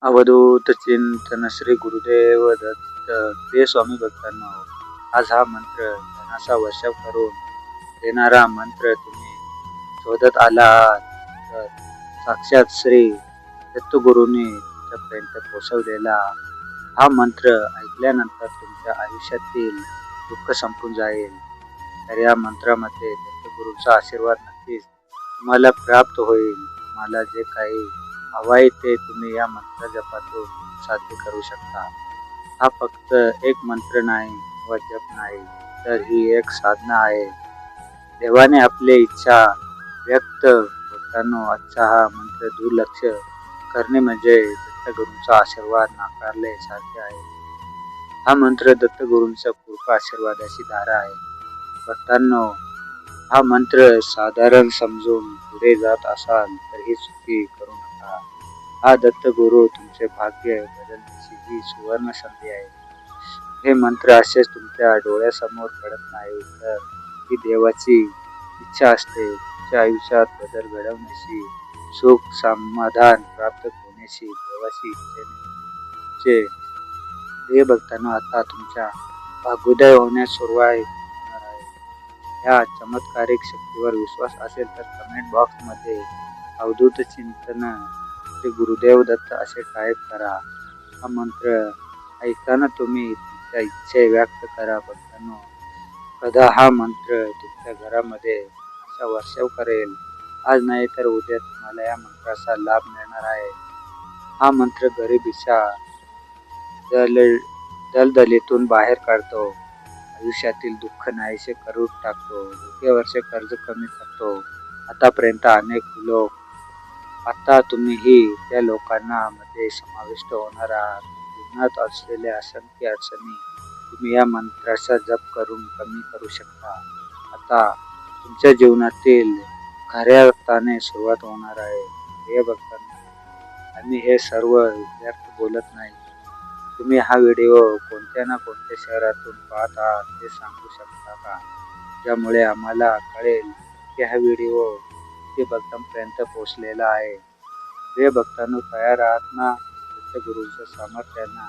अवधूत चिंतन श्री गुरुदेव दत्त. प्रिय स्वामी भक्तांनो, आज हा मंत्र धनाचा वर्षाव करून देणारा मंत्र तुम्ही शोधत आलात तर साक्षात श्री दत्तगुरूंनी तुमच्यापर्यंत पोहोचवलेला हा मंत्र ऐकल्यानंतर तुमच्या आयुष्यातील दुःख संपून जाईल. तर या मंत्रामध्ये दत्तगुरूंचा आशीर्वाद नक्कीच तुम्हाला प्राप्त होईल. मला जे काही हवं आहे ते तुम्ही या मंत्र जपातून साध्य करू शकता. हा फक्त एक मंत्र नाही व जप नाही, तर ही एक साधना आहे. देवाने आपली इच्छा व्यक्त होताना आजचा हा मंत्र दुर्लक्ष करणे म्हणजे दत्तगुरूंचा आशीर्वाद नाकारले सारखे आहे. हा मंत्र दत्तगुरूंचा कृपा आशीर्वादाची धारा आहे. भक्तांनो, हा मंत्र साधारण समजून पुढे जात असाल तर ही चुकी करू नका. हा दत्तगुरू तुमचे भाग्य बदलण्याची ही सुवर्ण संधी आहे. हे मंत्र असेच तुमच्या डोळ्यासमोर पडत नाही, तर ही देवाची इच्छा असते. तुमच्या आयुष्यात बदल घडवण्याची, सुख समाधान प्राप्त होण्याची देवाची इच्छेने प्रिय भक्तांनो, आता तुमच्या भाग्योदय होण्यास सुरुवात होणार आहे. या चमत्कारिक शक्तीवर विश्वास असेल तर कमेंट बॉक्समध्ये अवधूत चिंतन श्री गुरुदेव दत्त असे टाईप करा. हा मंत्र ऐकताना तुम्ही तुमच्या इच्छा व्यक्त करा. भक्तांनो, कदा हा मंत्र तुमच्या घरामध्ये असा वर्षाव करेल. आज नाही तर उद्या तुम्हाला या मंत्राचा लाभ मिळणार आहे. हा मंत्र गरिबीच्या दलदलीतून बाहेर काढतो, आयुष्यातील दुःख नाहीसे करून टाकतो, डोक्यावरचे कर्ज कमी करतो. आतापर्यंत अनेक लोक, आता तुम्हीही त्या लोकांना मध्ये समाविष्ट होणार आहात. जीवनात असलेल्या असंख्य अडचणी तुम्ही या मंत्राचा जप करून कमी करू शकता. आता तुमच्या जीवनातील खऱ्या अर्थाने सुरुवात होणार आहे. हे भक्तांनो, आम्ही हे सर्व व्यर्थ बोलत नाही. तुम्ही हा व्हिडिओ कोणत्या ना कोणत्या शहरातून पाहत आहात ते सांगू शकता का? ज्यामुळे आम्हाला कळेल की हा व्हिडिओ ते भक्तांपर्यंत पोहोचलेला आहे. प्रिय भक्तांनो, तयार आहात ना? दत्तगुरूंच्या सामर्थ्यांना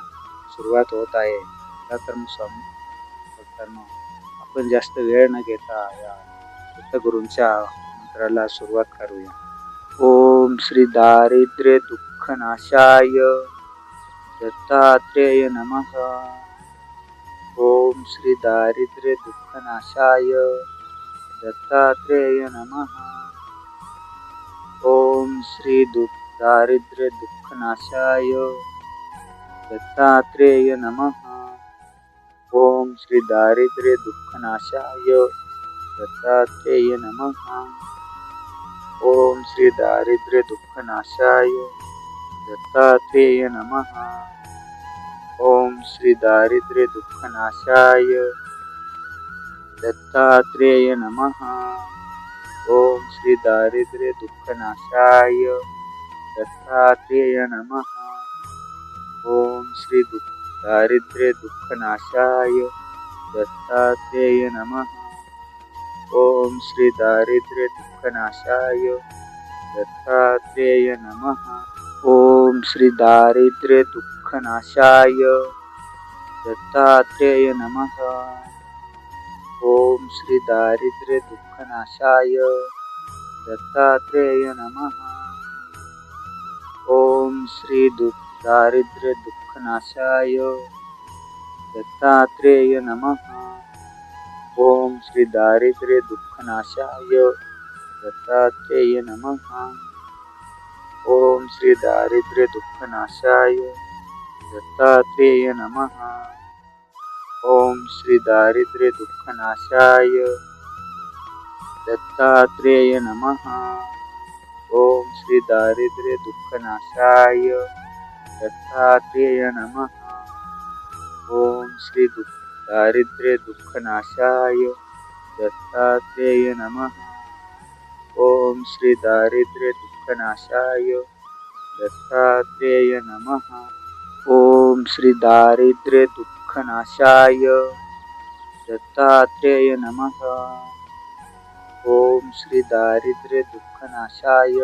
सुरुवात होत आहे. तर मग स्वामी भक्तांनो, आपण जास्त वेळ न घेता या दत्तगुरूंच्या मंत्राला सुरुवात करूया. ओम श्री दारिद्र्य दुःखनाशाय दत्तात्रेय नमः. ओम श्री दारिद्र्य दुःखनाशाय दत्तात्रेय नमः. ओम श्री दारिद्र्य दुःखनाशाय दत्तात्रेय नमः. ओम श्री दारिद्र्य दुःखनाशाय दत्तात्रेय नमः. ओम श्री दारिद्र्य दुःखनाशाय दत्तात्रेय नमः. ओम श्री दारिद्र्य दुःखनाशाय दत्तात्रेय नमः. ओम श्री दारिद्र्य दुःखनाशाय दत्तात्रेय नमः. ओम श्री दारिद्र्य दुःखनाशाय दत्तात्रेय नमः. ओम श्री दारिद्र्य दुःखनाशाय दत्तात्रेय नमः. ओम श्री दारिद्र्य दुःखनाशाय दत्तात्रेय नमः. ओम श्री दारिद्र्य दुःखनाशाय दत्तात्रेय नमः. ओम श्री दारिद्र्य दुःखनाशाय दत्तात्रेय नमः. ओम श्री दारिद्र्य दुःखनाशाय दत्तात्रेय नमः. ओम श्री दारिद्र्य दुःखनाशाय दत्तात्रेय नमः. ओम श्री दारिद्र्य दुःखनाशाय दत्तात्रेय नमः. ओम श्री दारिद्र्य दुःखनाशाय दत्तात्रेय नमः. ओम श्री दारिद्र्य दुःखनाशाय दत्तात्रेय नमः. ओम श्री दारिद्र्य दुःखनाशाय दत्तात्रेय नमः. ओम श्री दारिद्र्य दुःखनाशाय दत्तात्रेय नमः. ओम श्री दारिद्र्य दुःखनाशाय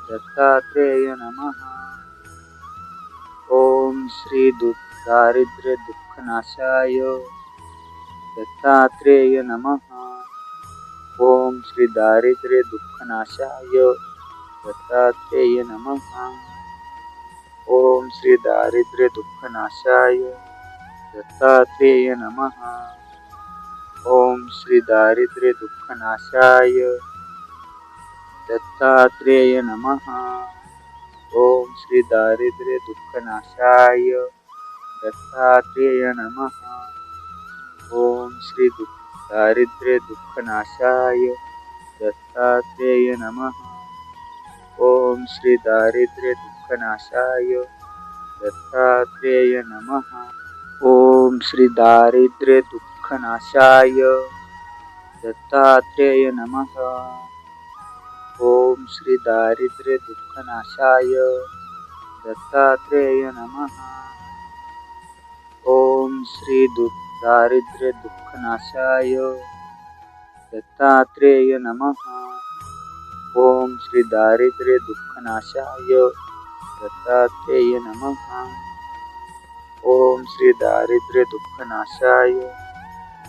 दत्तात्रेय नमः. श्री दारिद्र्य दुःखनाशाय दत्तात्रेय नमः। ओम श्री दारिद्र्य दुःखनाशाय दत्तात्रेय नमः। ओम श्री दारिद्र्य दुःखनाशाय दत्तात्रेय नमः। ओम श्री दारिद्र्य दुःखनाशाय दत्तात्रेय नमः। ओम श्री दारिद्र्य दुःखनाशाय दत्तात्रेय नमः। ओम श्री दारिद्र्य दुःखनाशाय दत्तात्रेय नमः। ओम श्री दारिद्र्य दुःखनाशाय दत्तात्रेय नमः। ओम श्री दारिद्र्य दुःखनाशाय दत्तात्रेय नमः। ओम श्री दारिद्र्य दुःखनाशाय दत्तात्रेय नमः। ओम श्री दारिद्र्य दुःखनाशाय दत्तात्रेय नमः। ओम श्री दारिद्र्य दुःखनाशाय दत्तात्रेय नमः। ओम श्री दारिद्र्य दुःखनाशाय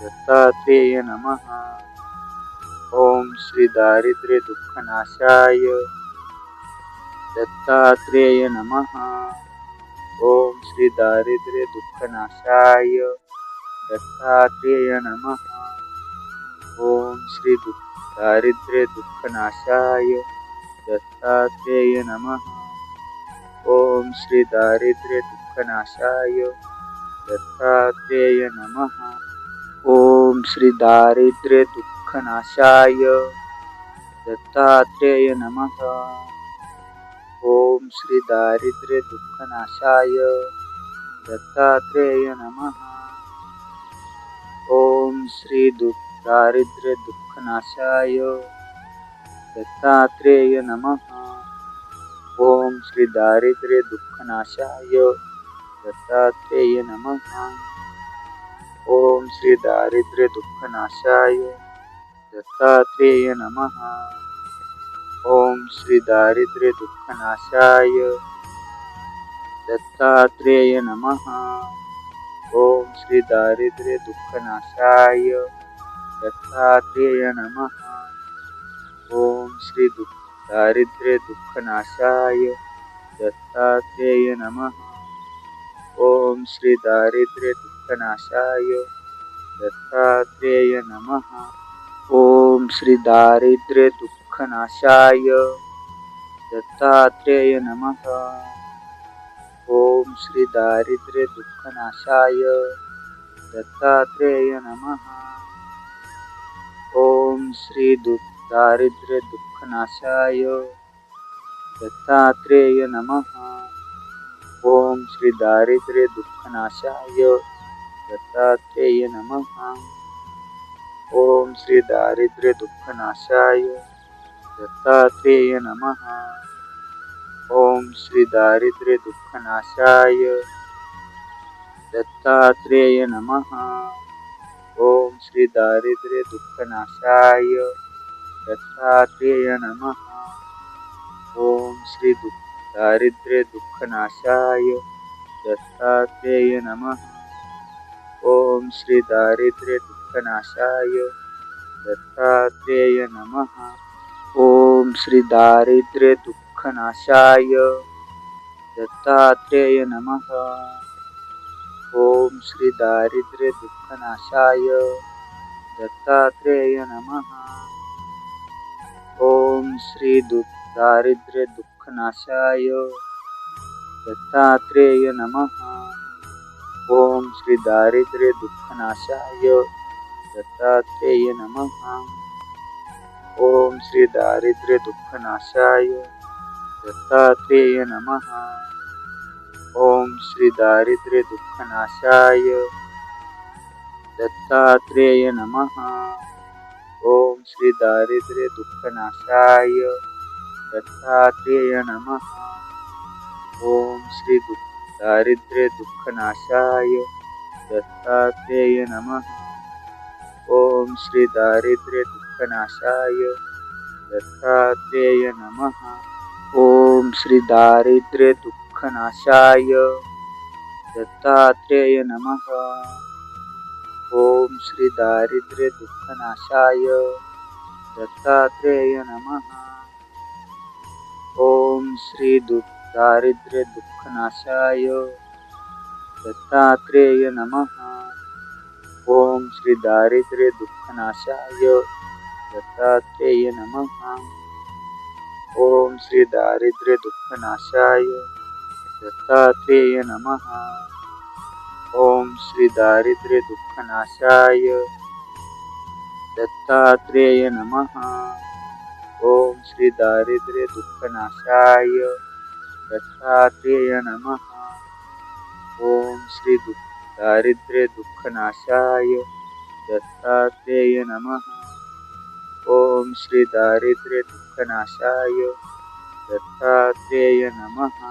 दत्तात्रेय नमः। ओम श्री दारिद्र्य दुःखनाशाय दत्तात्रेय नमः। ओम श्री दारिद्र्य दुःखनाशाय दत्तात्रेय नमः। ओम श्री दारिद्र्य दुःखनाशाय दत्तात्रेय नमः। ओम श्री दारिद्र्य दुःखनाशाय दत्तात्रेय नमः। ओम श्री दारिद्र्य दुःखनाशाय दत्तात्रेय नमः। ओम श्री दारिद्र्य दुःखनाशाय दत्तात्रेय नमः। ओम श्री दारिद्र्य दुःखनाशाय दत्तात्रेय नमः। ओम श्री दारिद्र्य दुःखनाशाय दत्तात्रेय नमः। ओम श्री दारिद्र्य दुःखनाशाय दत्तात्रेय नमः। ओम श्री दारिद्र्य दुःखनाशाय दत्तात्रेय नमः। ओम श्री दारिद्र्य दुःखनाशाय दत्तात्रेय नमः। ओम श्री दारिद्र्य दुःखनाशाय दत्तात्रेय नमः। ओम श्री दारिद्र्य दुःखनाशाय दत्तात्रेय नमः। ओम श्री दारिद्र्य दुःखनाशाय दत्तात्रेय नमः। ओम श्री दारिद्र्य दुःखनाशाय दत्तात्रेय नमः। ओम श्री दारिद्र्य दुःखनाशाय दत्तात्रेय नमः। ओम श्री दारिद्र्य दुःखनाशाय दत्तात्रेय नमः। ओम श्री दारिद्र्य दुःखनाशाय दत्तात्रेय नमः। ओम श्री दारिद्र्य दुःखनाशाय दत्तात्रेय नमः। ओम श्री दारिद्र्य दुःखनाशाय दत्तात्रेय नमः। ओम श्री दारिद्र्य दुःखनाशाय दत्तात्रेय नमः। ओम श्री दारिद्र्य दुःखनाशाय दत्तात्रेय नमः। ओम श्री दारिद्र्य दुःखनाशाय दत्तात्रेय नमः। ओम श्री दारिद्र्य दुःखनाशाय दत्तात्रेय नमः। ओम श्री दारिद्र्य दुःखनाशाय दत्तात्रेय नमः। ओम श्री दारिद्र्य दुःखनाशाय दत्तात्रेय नमः। ओम श्री दारिद्र्य दुःखनाशाय दत्तात्रेय नमः। ओम श्री दारिद्र्य दुःखनाशाय दत्तात्रेय नमः। ओम श्री दारिद्र्य दुःखनाशाय दत्तात्रेय नमः। ओम श्री दारिद्र्य दुःखनाशाय दत्तात्रेय नमः। ओम श्री दारिद्र्य दुःखनाशाय दत्तात्रेय नमः। ओम श्री दारिद्र्य दुःखनाशाय दत्तात्रेय नमः. ओम श्री दारिद्र्य दुःखनाशाय दत्तात्रेय नमः. ओम श्री दारिद्र्य दुःखनाशाय दत्तात्रेय नमः. ओम श्री दारिद्र्य दुःखनाशाय दत्तात्रेय नमः. ओम श्री दारिद्र्य दुःखनाशाय दत्तात्रेय नमः. ओम श्री दारिद्र्य दुःखनाशाय दत्तात्रेय नमः. ओम श्री दारिद्र्य दुःखनाशाय दत्तात्रेय नमः. ओम श्री दारिद्र्य दुःखनाशाय दत्तात्रेय नमः. ओम श्री दारिद्र्य दुःखनाशाय दत्तात्रेय नमः.